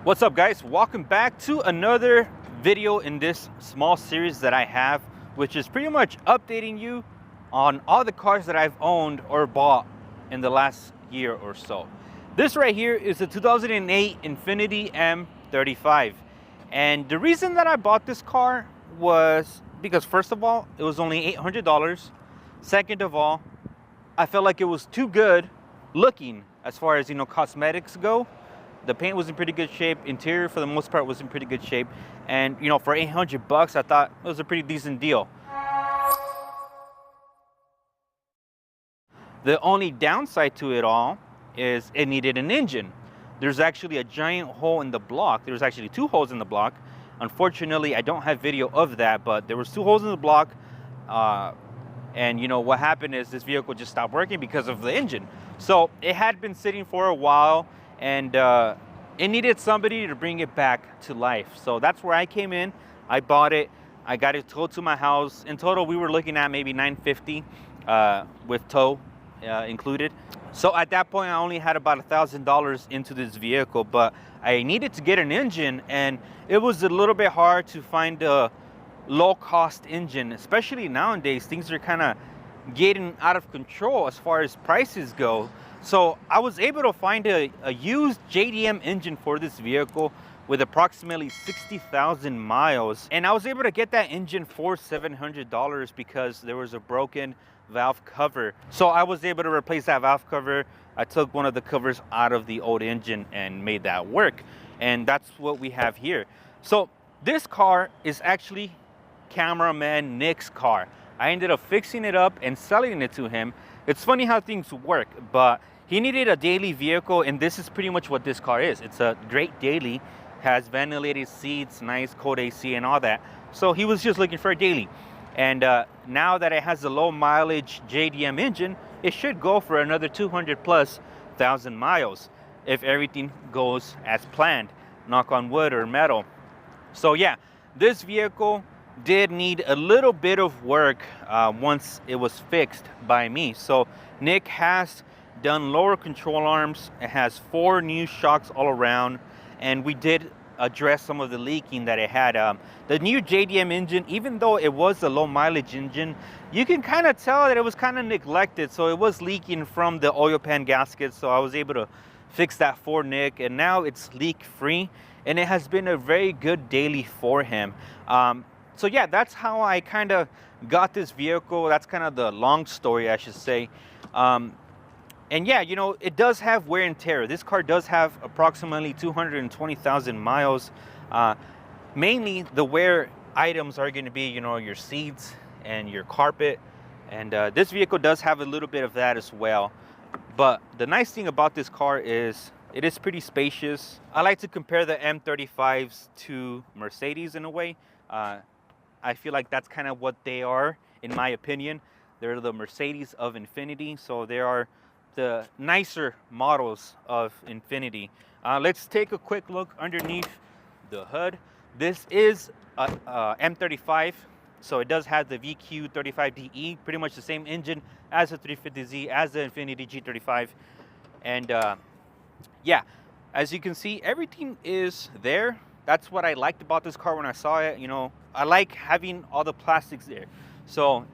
What's up, guys? Welcome back to another video in this small series that I have, which is pretty much updating you on all the cars that I've owned or bought in the last year or so. This right here is a 2008 Infiniti M35, and the reason that I bought this car was because, first of all, it was only $800. Second of all, I felt like it was too good looking as far as, cosmetics go. The paint was in pretty good shape. Interior, for the most part, was in pretty good shape. And, for $800, I thought it was a pretty decent deal. The only downside to it all is it needed an engine. There's actually a giant hole in the block. There's actually two holes in the block. Unfortunately, I don't have video of that, but there was two holes in the block. And what happened is this vehicle just stopped working because of the engine. So it had been sitting for a while, and it needed somebody to bring it back to life. So that's where I came in. I bought it. I got it towed to my house. In total, we were looking at maybe $950 with tow included. So at that point, I only had about $1,000 into this vehicle, but I needed to get an engine, and it was a little bit hard to find a low-cost engine, especially nowadays. Things are kind of getting out of control as far as prices go. So I was able to find a used JDM engine for this vehicle with approximately 60,000 miles. And I was able to get that engine for $700 because there was a broken valve cover. So I was able to replace that valve cover. I took one of the covers out of the old engine and made that work. And that's what we have here. So this car is actually cameraman Nick's car. I ended up fixing it up and selling it to him. It's funny how things work, but he needed a daily vehicle, and this is pretty much what this car is. It's a great daily, has ventilated seats, nice cold AC and all that. So he was just looking for a daily. And now that it has a low mileage JDM engine, it should go for another 200,000+ miles if everything goes as planned, knock on wood or metal. So yeah, this vehicle did need a little bit of work once it was fixed by me. So Nick has done lower control arms. It has 4 new shocks all around, and we did address some of the leaking that it had. The new JDM engine, even though it was a low mileage engine, you can kind of tell that it was kind of neglected. So it was leaking from the oil pan gasket. So I was able to fix that for Nick, and now it's leak free, and it has been a very good daily for him. So yeah, that's how I kind of got this vehicle. That's kind of the long story, I should say. And yeah, it does have wear and tear. This car does have approximately 220,000 miles. Mainly the wear items are going to be, your seats and your carpet. And this vehicle does have a little bit of that as well. But the nice thing about this car is it is pretty spacious. I like to compare the M35s to Mercedes in a way. I feel like that's kind of what they are, in my opinion. They're the Mercedes of Infiniti, so they are the nicer models of Infiniti. Let's take a quick look underneath the hood. This is a M35, so it does have the VQ35DE, pretty much the same engine as the 350Z, as the Infiniti G35. And yeah, as you can see, everything is there. That's what I liked about this car when I saw it. I like having all the plastics there. So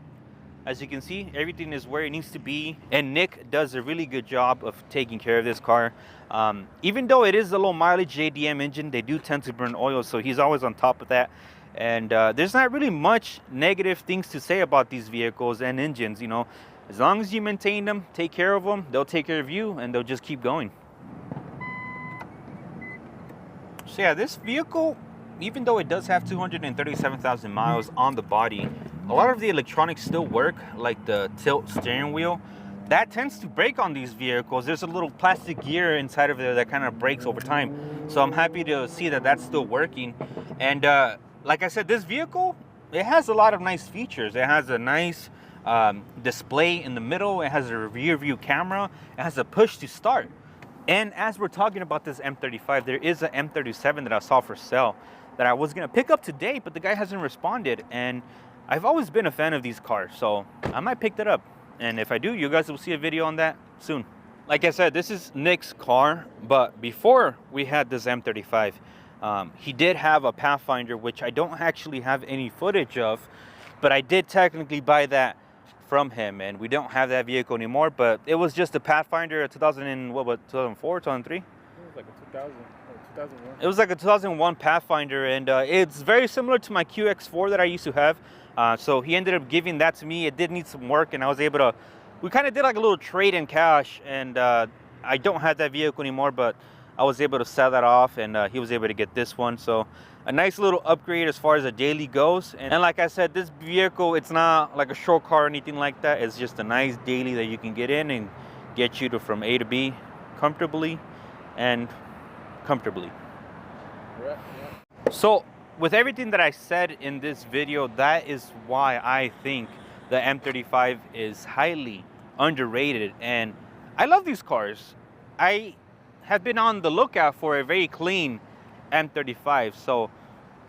as you can see, everything is where it needs to be. And Nick does a really good job of taking care of this car. Even though it is a low mileage JDM engine, they do tend to burn oil. So he's always on top of that. And there's not really much negative things to say about these vehicles and engines. As long as you maintain them, take care of them, they'll take care of you, and they'll just keep going. So yeah, this vehicle, even though it does have 237,000 miles on the body, a lot of the electronics still work, like the tilt steering wheel. That tends to break on these vehicles. There's a little plastic gear inside of there that kind of breaks over time. So I'm happy to see that that's still working. And like I said, this vehicle, it has a lot of nice features. It has a nice display in the middle. It has a rear view camera. It has a push to start. And as we're talking about this M35, there is an M37 that I saw for sale that I was gonna pick up today, but the guy hasn't responded. And I've always been a fan of these cars, so I might pick that up. And if I do, you guys will see a video on that soon. like I said, this is Nick's car, but before we had this M35, he did have a Pathfinder, which I don't actually have any footage of, but I did technically buy that from him, and we don't have that vehicle anymore. But it was just a Pathfinder, a 2004, 2003? It was like a 2000 or 2001. It was like a 2001 Pathfinder, and it's very similar to my QX4 that I used to have. So he ended up giving that to me. It did need some work, and I was able to, we kind of did like a little trade in cash, and I don't have that vehicle anymore, but I was able to sell that off, and he was able to get this one. So a nice little upgrade as far as a daily goes. And like I said, this vehicle, it's not like a short car or anything like that. It's just a nice daily that you can get in and get you to from A to B comfortably and comfortably. Yeah. So with everything that I said in this video, that is why I think the M35 is highly underrated. And I love these cars. I have been on the lookout for a very clean M35, so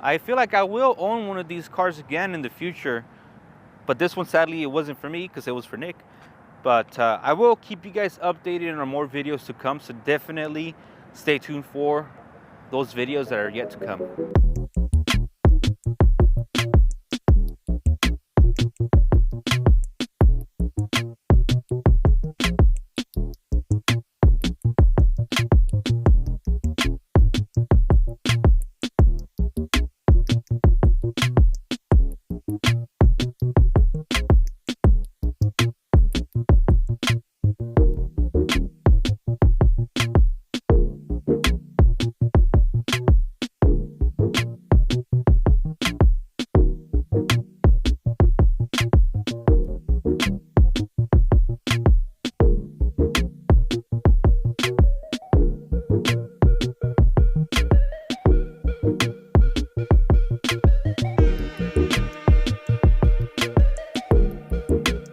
I feel like I will own one of these cars again in the future. But this one, sadly, it wasn't for me because it was for Nick. But I will keep you guys updated on more videos to come, so definitely stay tuned for those videos that are yet to come.